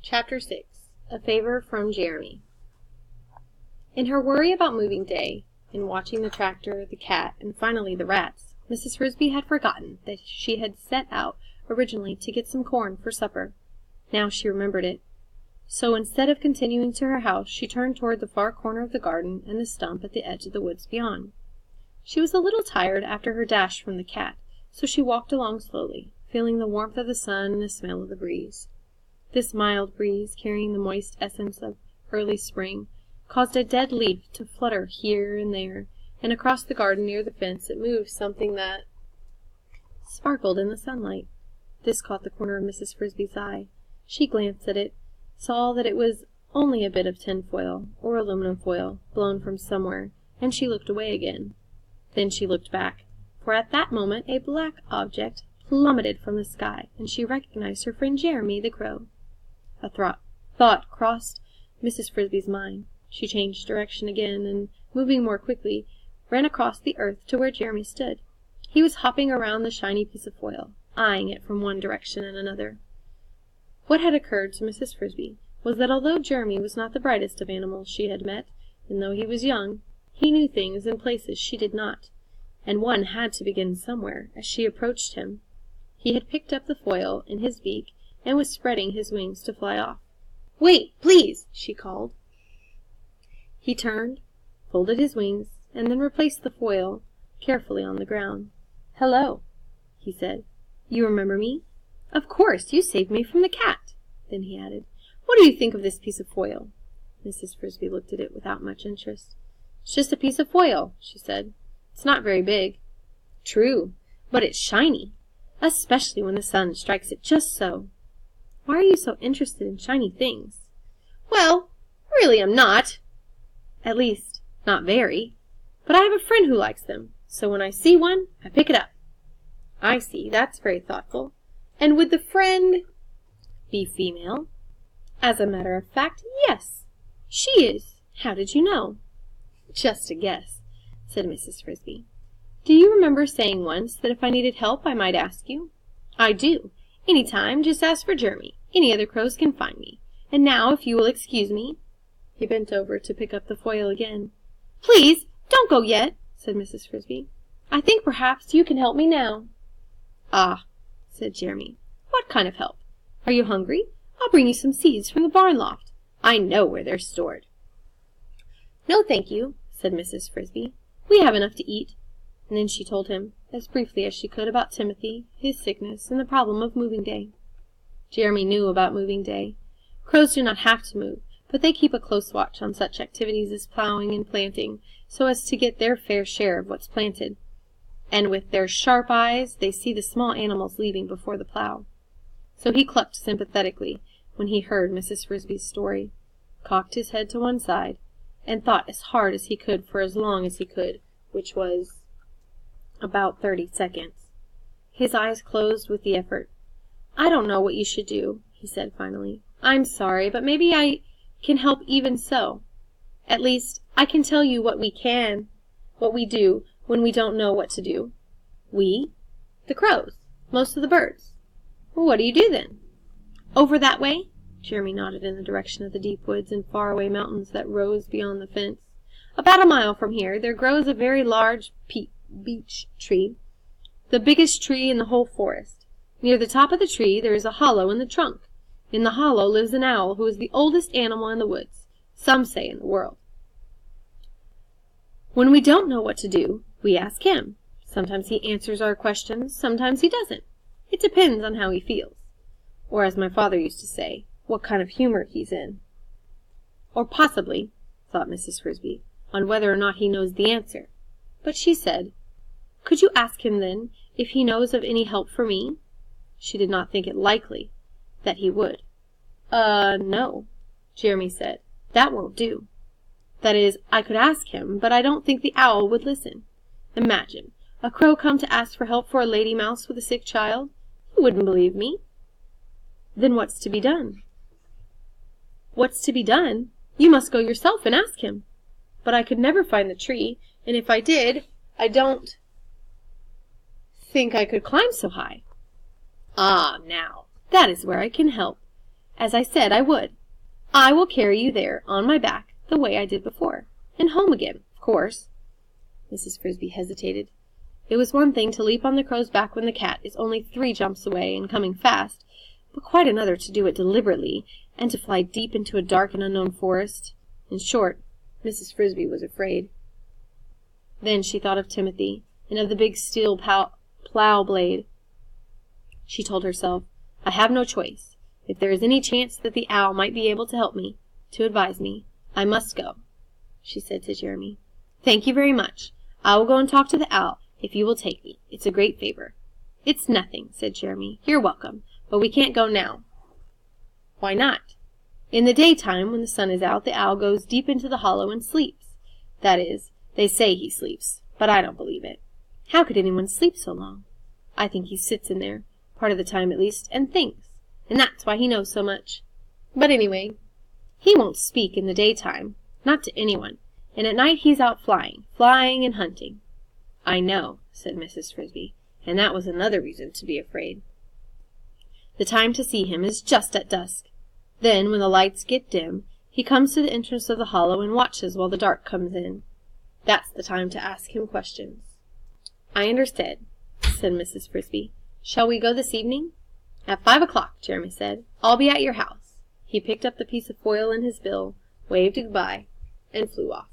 Chapter 6. A Favor from Jeremy. In her worry about moving day, in watching the tractor, the cat, and finally the rats, Mrs. Frisby had forgotten that she had set out originally to get some corn for supper. Now she remembered it. So instead of continuing to her house, she turned toward the far corner of the garden and the stump at the edge of the woods beyond. She was a little tired after her dash from the cat, so she walked along slowly, feeling the warmth of the sun and the smell of the breeze. This mild breeze, carrying the moist essence of early spring, caused a dead leaf to flutter here and there, and across the garden near the fence it moved something that sparkled in the sunlight. This caught the corner of Mrs. Frisby's eye. She glanced at it, saw that it was only a bit of tin-foil, or aluminum foil, blown from somewhere, and she looked away again. Then she looked back, for at that moment a black object plummeted from the sky, and she recognized her friend Jeremy the crow. A thought crossed Mrs. Frisby's mind. She changed direction again, and, moving more quickly, ran across the earth to where Jeremy stood. He was hopping around the shiny piece of foil, eyeing it from one direction and another. What had occurred to Mrs. Frisby was that although Jeremy was not the brightest of animals she had met, and though he was young, he knew things in places she did not, and one had to begin somewhere as she approached him. He had picked up the foil in his beak and was spreading his wings to fly off. "Wait, please!" she called. He turned, folded his wings, and then replaced the foil carefully on the ground. "Hello," he said. "You remember me?" "Of course, you saved me from the cat." Then he added, "What do you think of this piece of foil?" Mrs. Frisby looked at it without much interest. "It's just a piece of foil," she said. "It's not very big." "True, but it's shiny, especially when the sun strikes it just so." "Why are you so interested in shiny things?" "Well, really I'm not. At least, not very. But I have a friend who likes them, so when I see one, I pick it up." "I see, that's very thoughtful. And would the friend be female?" "As a matter of fact, yes. She is. How did you know?" "Just a guess," said Mrs. Frisby. "Do you remember saying once that if I needed help I might ask you?" "I do. Any time, just ask for Jeremy. Any other crows can find me. And now, if you will excuse me." He bent over to pick up the foil again. "Please, don't go yet," said Mrs. Frisby. "I think perhaps you can help me now." "Ah," said Jeremy. "What kind of help? Are you hungry? I'll bring you some seeds from the barn loft. I know where they're stored." "No, thank you," said Mrs. Frisby. "We have enough to eat." And then she told him, as briefly as she could, about Timothy, his sickness, and the problem of moving day. Jeremy knew about moving day. Crows do not have to move, but they keep a close watch on such activities as plowing and planting, so as to get their fair share of what's planted. And with their sharp eyes they see the small animals leaving before the plow. So he clucked sympathetically when he heard Mrs. Frisby's story, cocked his head to one side, and thought as hard as he could for as long as he could, which was about 30 seconds. His eyes closed with the effort. "I don't know what you should do," he said finally. "I'm sorry, but maybe I can help even so. At least, I can tell you what we do when we don't know what to do." "We?" "The crows. Most of the birds." "Well, what do you do then?" "Over that way?" Jeremy nodded in the direction of the deep woods and far-away mountains that rose beyond the fence. "About a mile from here there grows a very large beech tree, the biggest tree in the whole forest. Near the top of the tree there is a hollow in the trunk. In the hollow lives an owl who is the oldest animal in the woods, some say in the world. When we don't know what to do, we ask him. Sometimes he answers our questions, sometimes he doesn't. It depends on how he feels. Or, as my father used to say, what kind of humor he's in." "Or possibly," thought Mrs. Frisby, "on whether or not he knows the answer." But she said, "Could you ask him, then, if he knows of any help for me?" She did not think it likely that he would. No," Jeremy said. "That won't do. That is, I could ask him, but I don't think the owl would listen. Imagine, a crow come to ask for help for a lady mouse with a sick child. He wouldn't believe me." "Then what's to be done?" "What's to be done? You must go yourself and ask him." "But I could never find the tree, and if I did, I don't think I could climb so high." "Ah, now, that is where I can help. as I said I would. I will carry you there on my back the way I did before, and home again, of course." Mrs. Frisby hesitated. It was one thing to leap on the crow's back when the cat is only 3 jumps away and coming fast, but quite another to do it deliberately, and to fly deep into a dark and unknown forest. In short, Mrs. Frisby was afraid. Then she thought of Timothy, and of the big steel plow blade. She told herself, "I have no choice. If there is any chance that the owl might be able to help me, to advise me, I must go." She said to Jeremy, "Thank you very much. I will go and talk to the owl, if you will take me. It's a great favor." "It's nothing," said Jeremy. "You're welcome, but we can't go now." "Why not?" "In the daytime, when the sun is out, the owl goes deep into the hollow and sleeps. That is, they say he sleeps, but I don't believe it. How could anyone sleep so long? I think he sits in there, part of the time at least, and thinks, and that's why he knows so much. But anyway, he won't speak in the daytime, not to anyone, and at night he's out flying and hunting." "I know," said Mrs. Frisby, "and that was another reason to be afraid. The time to see him is just at dusk. Then, when the lights get dim, he comes to the entrance of the hollow and watches while the dark comes in. That's the time to ask him questions." "I understand," said Mrs. Frisby. "Shall we go this evening?" "At 5 o'clock, Jeremy said. I'll be at your house." He picked up the piece of foil in his bill, waved goodbye, and flew off.